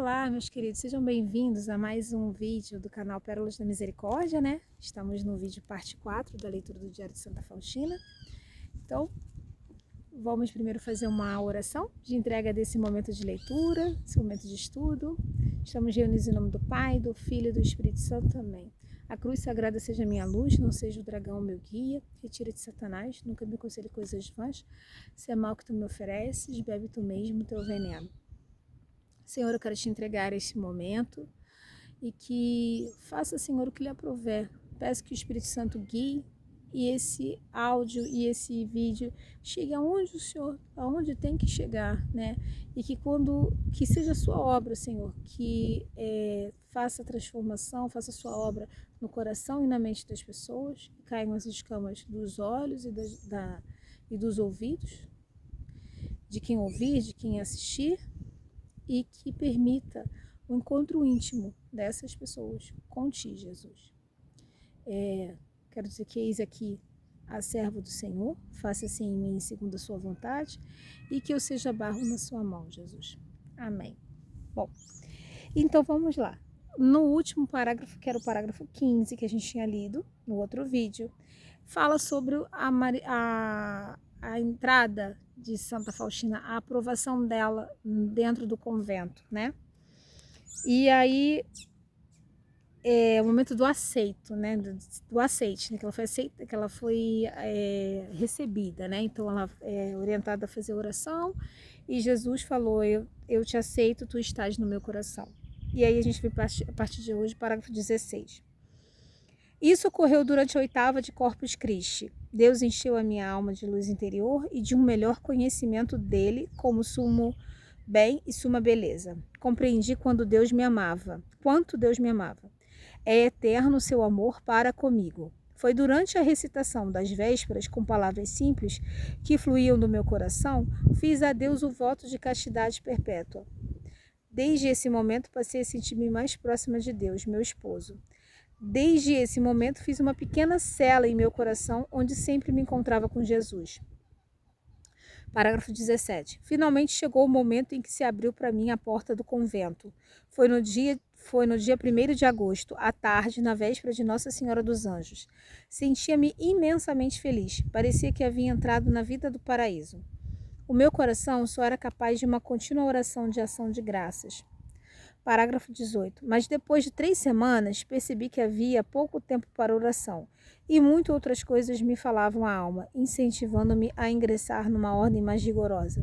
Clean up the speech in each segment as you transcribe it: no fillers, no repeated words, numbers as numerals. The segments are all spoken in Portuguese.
Olá, meus queridos, sejam bem-vindos a mais um vídeo do canal Pérolas da Misericórdia, né? Estamos no vídeo parte 4 da leitura do Diário de Santa Faustina. Então, vamos primeiro fazer uma oração de entrega desse momento de leitura, esse momento de estudo. Estamos reunidos em nome do Pai, do Filho e do Espírito Santo também. A cruz sagrada seja minha luz, não seja o dragão meu guia. Retira de Satanás, nunca me aconselhe coisas vãs. Se é mal que tu me ofereces, bebe tu mesmo teu veneno. Senhor, eu quero te entregar este momento e que faça, Senhor, o que lhe aprouver. Peço que o Espírito Santo guie e esse áudio e esse vídeo chegue aonde o Senhor, aonde tem que chegar, né? E que seja a sua obra, Senhor, que faça a transformação, faça a sua obra no coração e na mente das pessoas, que caiam as escamas dos olhos e dos ouvidos, de quem ouvir, de quem assistir, e que permita o encontro íntimo dessas pessoas com ti, Jesus. Quero dizer que eis aqui a serva do Senhor, faça-se em mim segundo a sua vontade, e que eu seja barro na sua mão, Jesus. Amém. Bom, então vamos lá. No último parágrafo, que era o parágrafo 15, que a gente tinha lido no outro vídeo, fala sobre a entrada de Santa Faustina, a aprovação dela dentro do convento, né? E aí o momento do aceito, né? Do aceite, né? Que ela foi recebida, né? Então ela é orientada a fazer oração e Jesus falou: eu te aceito, tu estás no meu coração. E aí a gente vê a partir de hoje, parágrafo 16. Isso ocorreu durante a 8ª de Corpus Christi. Deus encheu a minha alma de luz interior e de um melhor conhecimento dele como sumo bem e suma beleza. Compreendi quanto Deus me amava. É eterno o seu amor para comigo. Foi durante a recitação das vésperas, com palavras simples que fluíam do meu coração, fiz a Deus o voto de castidade perpétua. Desde esse momento passei a sentir-me mais próxima de Deus, meu esposo. Desde esse momento fiz uma pequena cela em meu coração, onde sempre me encontrava com Jesus. Parágrafo 17. Finalmente chegou o momento em que se abriu para mim a porta do convento. Foi no dia 1º de agosto, à tarde, na véspera de Nossa Senhora dos Anjos. Sentia-me imensamente feliz. Parecia que havia entrado na vida do paraíso. O meu coração só era capaz de uma contínua oração de ação de graças. Parágrafo 18. Mas depois de 3 semanas, percebi que havia pouco tempo para oração, e muitas outras coisas me falavam a alma, incentivando-me a ingressar numa ordem mais rigorosa.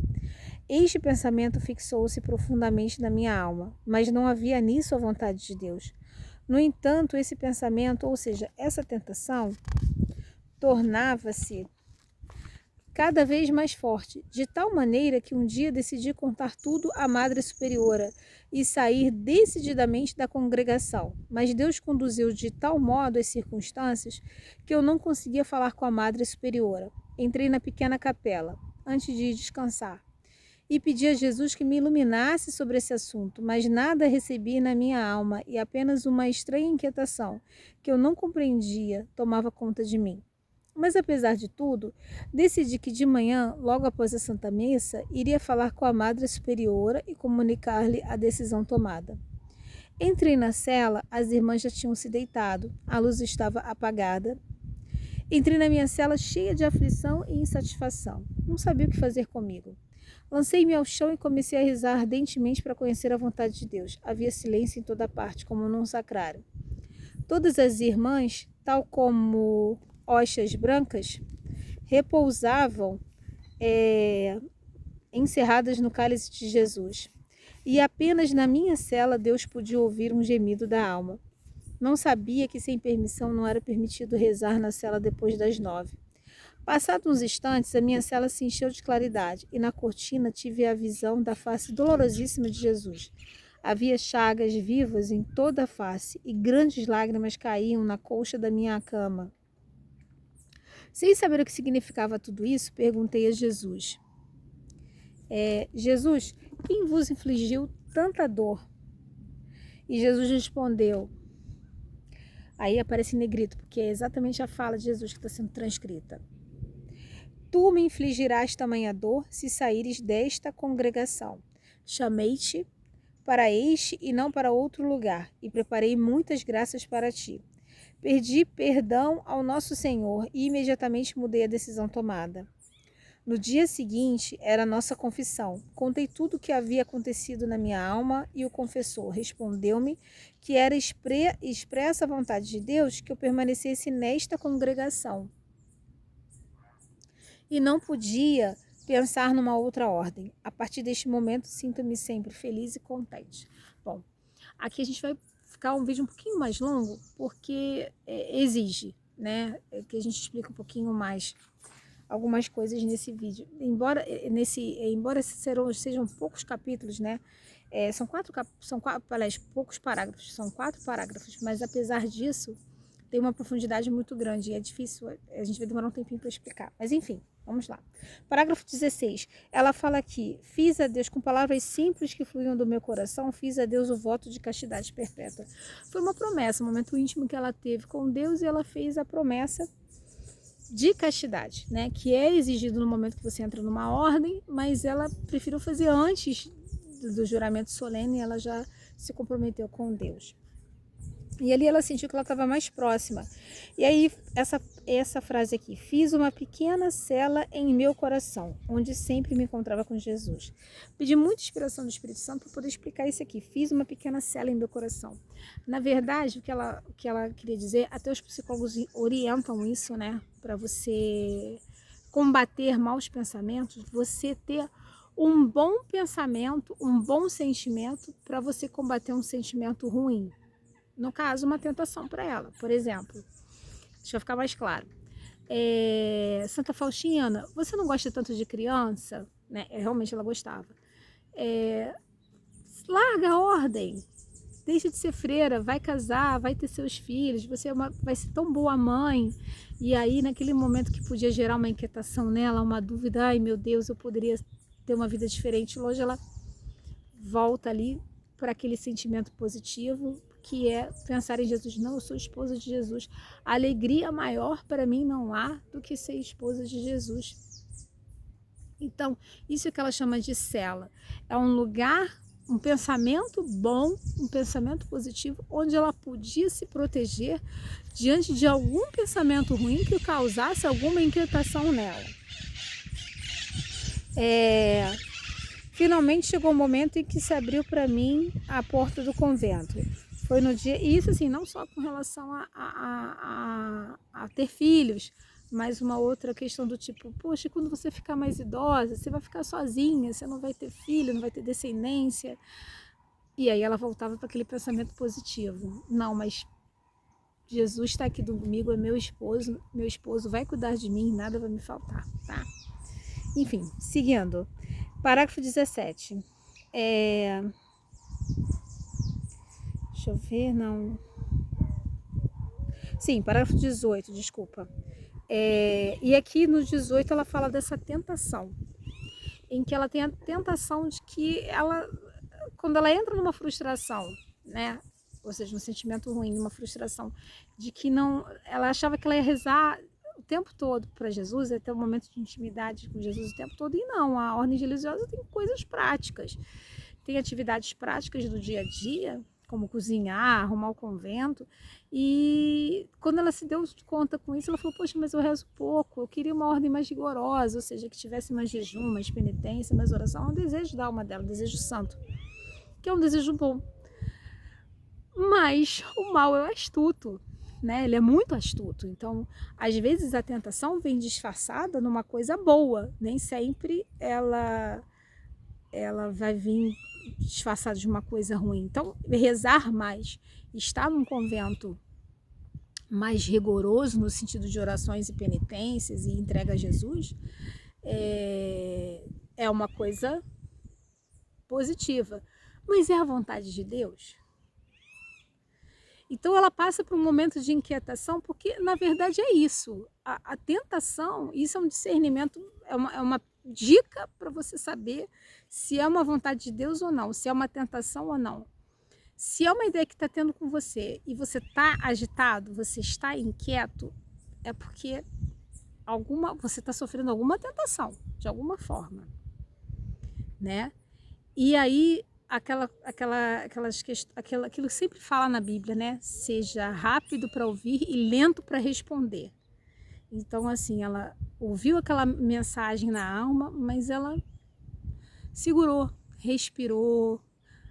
Este pensamento fixou-se profundamente na minha alma, mas não havia nisso a vontade de Deus. No entanto, esse pensamento, ou seja, essa tentação, tornava-se cada vez mais forte, de tal maneira que um dia decidi contar tudo à Madre Superiora e sair decididamente da congregação. Mas Deus conduziu de tal modo as circunstâncias que eu não conseguia falar com a Madre Superiora. Entrei na pequena capela, antes de descansar, e pedi a Jesus que me iluminasse sobre esse assunto, mas nada recebi na minha alma e apenas uma estranha inquietação, que eu não compreendia, tomava conta de mim. Mas, apesar de tudo, decidi que de manhã, logo após a Santa Missa, iria falar com a Madre Superiora e comunicar-lhe a decisão tomada. Entrei na cela, as irmãs já tinham se deitado, a luz estava apagada. Entrei na minha cela cheia de aflição e insatisfação. Não sabia o que fazer comigo. Lancei-me ao chão e comecei a rezar ardentemente para conhecer a vontade de Deus. Havia silêncio em toda parte, como num sacrário. Todas as irmãs, tal como hóstias brancas, repousavam encerradas no cálice de Jesus. E apenas na minha cela Deus podia ouvir um gemido da alma. Não sabia que sem permissão não era permitido rezar na cela depois das 9. Passados uns instantes, a minha cela se encheu de claridade e na cortina tive a visão da face dolorosíssima de Jesus. Havia chagas vivas em toda a face e grandes lágrimas caíam na colcha da minha cama. Sem saber o que significava tudo isso, perguntei a Jesus. Jesus, quem vos infligiu tanta dor? E Jesus respondeu. Aí aparece em negrito, porque é exatamente a fala de Jesus que está sendo transcrita. Tu me infligirás tamanha dor se saíres desta congregação. Chamei-te para este e não para outro lugar, e preparei muitas graças para ti. Pedi perdão ao nosso Senhor e imediatamente mudei a decisão tomada. No dia seguinte era a nossa confissão. Contei tudo o que havia acontecido na minha alma e o confessor respondeu-me que era expressa a vontade de Deus que eu permanecesse nesta congregação. E não podia pensar numa outra ordem. A partir deste momento, sinto-me sempre feliz e contente. Bom, aqui a gente vai ficar um vídeo um pouquinho mais longo, porque exige, né, que a gente explique um pouquinho mais algumas coisas nesse vídeo. Embora sejam poucos capítulos, né, são poucos parágrafos, são 4 parágrafos, mas apesar disso, tem uma profundidade muito grande e é difícil, a gente vai demorar um tempinho para explicar. Mas enfim, vamos lá. Parágrafo 16. Ela fala aqui: fiz a Deus, com palavras simples que fluíam do meu coração, fiz a Deus o voto de castidade perpétua. Foi uma promessa, um momento íntimo que ela teve com Deus, e ela fez a promessa de castidade, né? Que é exigido no momento que você entra numa ordem, mas ela preferiu fazer antes do juramento solene, ela já se comprometeu com Deus. E ali ela sentiu que ela estava mais próxima. E aí, essa frase aqui: fiz uma pequena cela em meu coração, onde sempre me encontrava com Jesus. Pedi muita inspiração do Espírito Santo para poder explicar isso aqui. Fiz uma pequena cela em meu coração. Na verdade, o que ela queria dizer, até os psicólogos orientam isso, né? Para você combater maus pensamentos, você ter um bom pensamento, um bom sentimento para você combater um sentimento ruim. No caso, uma tentação para ela. Por exemplo, deixa eu ficar mais claro. Santa Faustina, você não gosta tanto de criança? Né? Realmente ela gostava. Larga a ordem. Deixa de ser freira, vai casar, vai ter seus filhos, você vai ser tão boa mãe. E aí, naquele momento que podia gerar uma inquietação nela, uma dúvida: ai meu Deus, eu poderia ter uma vida diferente. Hoje ela volta ali para aquele sentimento positivo, que é pensar em Jesus. Não, eu sou esposa de Jesus. A alegria maior para mim não há do que ser esposa de Jesus. Então, isso é que ela chama de cela. É um lugar, um pensamento bom, um pensamento positivo, onde ela podia se proteger diante de algum pensamento ruim que causasse alguma inquietação nela. Finalmente chegou o momento em que se abriu para mim a porta do convento. Foi no dia, e isso assim, não só com relação a ter filhos, mas uma outra questão do tipo: poxa, quando você ficar mais idosa, você vai ficar sozinha, você não vai ter filho, não vai ter descendência. E aí ela voltava para aquele pensamento positivo: não, mas Jesus está aqui comigo, é meu esposo vai cuidar de mim, nada vai me faltar, tá? Enfim, seguindo. Parágrafo 17. Deixa eu ver, não. Sim, parágrafo 18, desculpa. E aqui no 18 ela fala dessa tentação, em que ela tem a tentação de que quando ela entra numa frustração, né? Ou seja, um sentimento ruim, uma frustração, de que não, ela achava que ela ia rezar o tempo todo para Jesus, ia ter um momento de intimidade com Jesus o tempo todo, e não, a ordem religiosa tem coisas práticas, tem atividades práticas do dia a dia, como cozinhar, arrumar o convento, e quando ela se deu conta com isso, ela falou: poxa, mas eu rezo pouco, eu queria uma ordem mais rigorosa, ou seja, que tivesse mais jejum, mais penitência, mais oração. É um desejo da alma dela, um desejo santo, que é um desejo bom. Mas o mal é astuto, né? Ele é muito astuto. Então, às vezes a tentação vem disfarçada numa coisa boa, nem sempre ela vai vir disfarçada de uma coisa ruim. Então, rezar mais, estar num convento mais rigoroso no sentido de orações e penitências e entrega a Jesus é uma coisa positiva. Mas é a vontade de Deus? Então ela passa por um momento de inquietação, porque na verdade é isso. A tentação, isso é um discernimento, é uma dica para você saber se é uma vontade de Deus ou não, se é uma tentação ou não. Se é uma ideia que está tendo com você e você está agitado, você está inquieto, é porque você está sofrendo alguma tentação, de alguma forma, né? E aí aquilo que sempre fala na Bíblia, né? Seja rápido para ouvir e lento para responder. Então, assim, ela ouviu aquela mensagem na alma, mas ela segurou, respirou,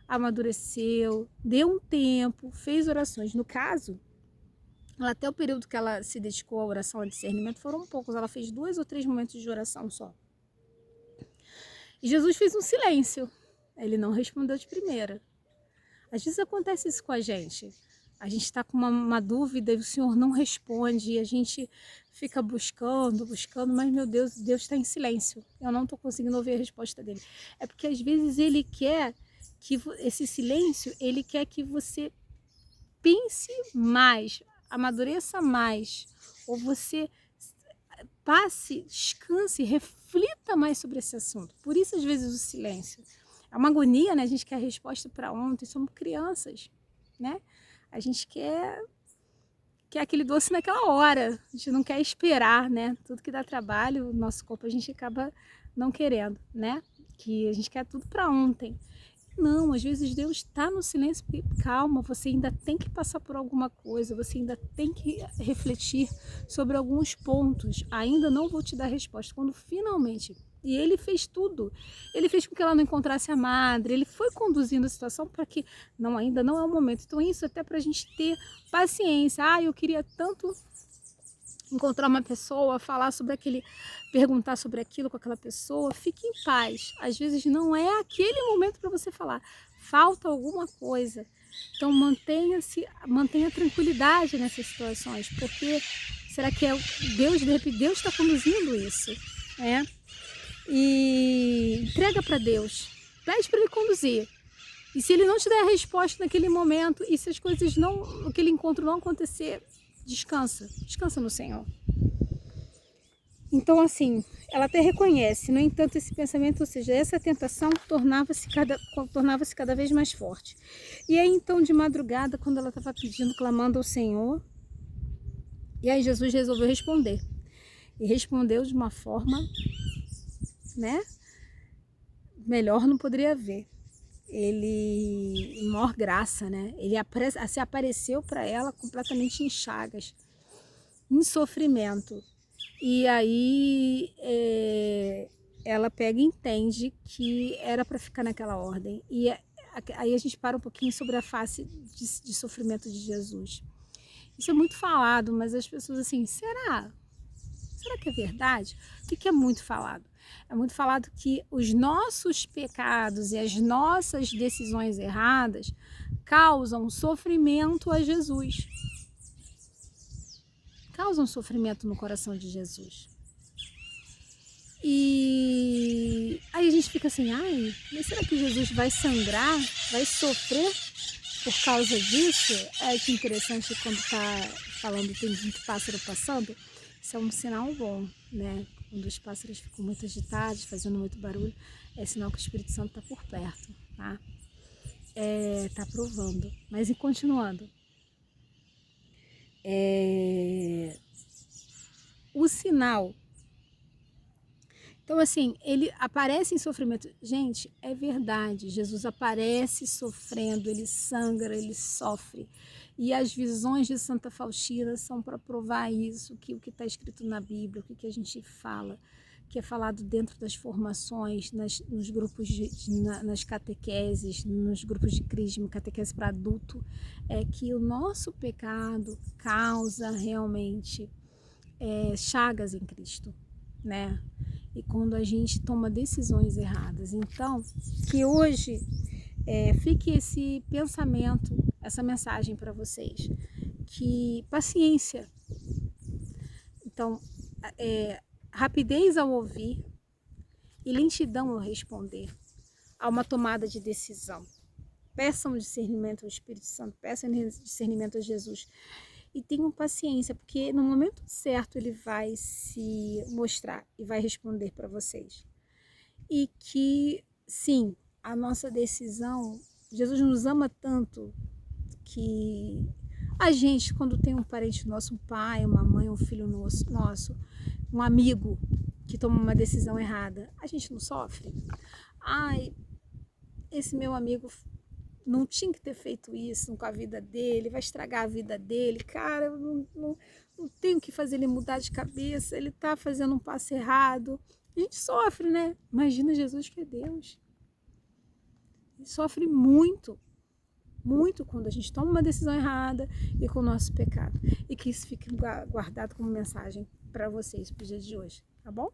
amadureceu, deu um tempo, fez orações. No caso, ela, até o período que ela se dedicou à oração, ao discernimento, foram poucos. Ela fez 2 ou 3 momentos de oração só. E Jesus fez um silêncio. Ele não respondeu de primeira. Às vezes acontece isso com a gente. A gente está com uma dúvida e o Senhor não responde. E a gente fica buscando, mas meu Deus, Deus está em silêncio. Eu não estou conseguindo ouvir a resposta dele. É porque às vezes ele quer que esse silêncio, ele quer que você pense mais, amadureça mais. Ou você passe, descanse, reflita mais sobre esse assunto. Por isso, às vezes, o silêncio. É uma agonia, né? A gente quer a resposta para ontem, somos crianças, né? A gente quer aquele doce naquela hora, a gente não quer esperar, né? Tudo que dá trabalho, o nosso corpo, a gente acaba não querendo, né? Que a gente quer tudo para ontem. Não, às vezes Deus está no silêncio, porque calma, você ainda tem que passar por alguma coisa, você ainda tem que refletir sobre alguns pontos. Ainda não vou te dar resposta. Quando finalmente... E ele fez tudo. Ele fez com que ela não encontrasse a madre, ele foi conduzindo a situação para que não, ainda não é o momento. Então isso até para a gente ter paciência. Eu queria tanto encontrar uma pessoa, falar sobre aquele, perguntar sobre aquilo com aquela pessoa. Fique em paz. Às vezes não é aquele momento para você falar. Falta alguma coisa. Então mantenha tranquilidade nessas situações, porque será que é Deus, de repente Deus está conduzindo isso, né? E entrega para Deus, pede para Ele conduzir. E se Ele não te der a resposta naquele momento, e se as coisas não, aquele encontro não acontecer, descansa no Senhor. Então, assim, ela até reconhece, no entanto, esse pensamento, ou seja, essa tentação tornava-se cada vez mais forte. E aí, então, de madrugada, quando ela estava pedindo, clamando ao Senhor, e aí Jesus resolveu responder. E respondeu de uma forma, né? Melhor não poderia haver. Ele, maior graça, né? Ele se apareceu para ela completamente em chagas, em sofrimento. E aí ela pega e entende que era para ficar naquela ordem. E aí a gente para um pouquinho sobre a face de sofrimento de Jesus. Isso é muito falado, mas as pessoas assim, será que é verdade? O que é muito falado? É muito falado que os nossos pecados e as nossas decisões erradas causam sofrimento a Jesus. Causam sofrimento no coração de Jesus. E aí a gente fica assim, mas será que Jesus vai sangrar, vai sofrer por causa disso? Que interessante, quando está falando tem muito pássaro passando, isso é um sinal bom, né? Quando os pássaros ficam muito agitados, fazendo muito barulho, é sinal que o Espírito Santo está por perto, tá? Tá provando. Mas e continuando. O sinal. Então, assim, ele aparece em sofrimento. Gente, é verdade. Jesus aparece sofrendo, ele sangra, ele sofre. E as visões de Santa Faustina são para provar isso, que o que está escrito na Bíblia, o que a gente fala, que é falado dentro das formações, nos grupos, nas catequeses, nos grupos de crisma, catequese para adulto, é que o nosso pecado causa realmente chagas em Cristo, né? E quando a gente toma decisões erradas. Então, que hoje fique esse pensamento, essa mensagem para vocês, que paciência. Então, rapidez ao ouvir e lentidão ao responder a uma tomada de decisão. Peçam discernimento ao Espírito Santo, peçam discernimento a Jesus. E tenham paciência, porque no momento certo ele vai se mostrar e vai responder para vocês. E que, sim, a nossa decisão, Jesus nos ama tanto que a gente, quando tem um parente nosso, um pai, uma mãe, um filho nosso, um amigo que toma uma decisão errada, a gente não sofre? esse meu amigo não tinha que ter feito isso com a vida dele, vai estragar a vida dele, cara, eu não tenho que fazer ele mudar de cabeça, ele tá fazendo um passo errado. A gente sofre, né? Imagina Jesus, que é Deus. Ele sofre muito, muito quando a gente toma uma decisão errada e com o nosso pecado. E que isso fique guardado como mensagem para vocês pro dia de hoje, tá bom?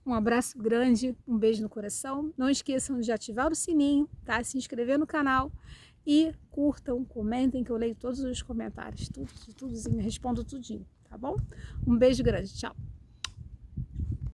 Um abraço grande, um beijo no coração. Não esqueçam de ativar o sininho, tá? Se inscrever no canal e curtam, comentem, que eu leio todos os comentários, tudozinho, respondo tudinho, tá bom? Um beijo grande, tchau!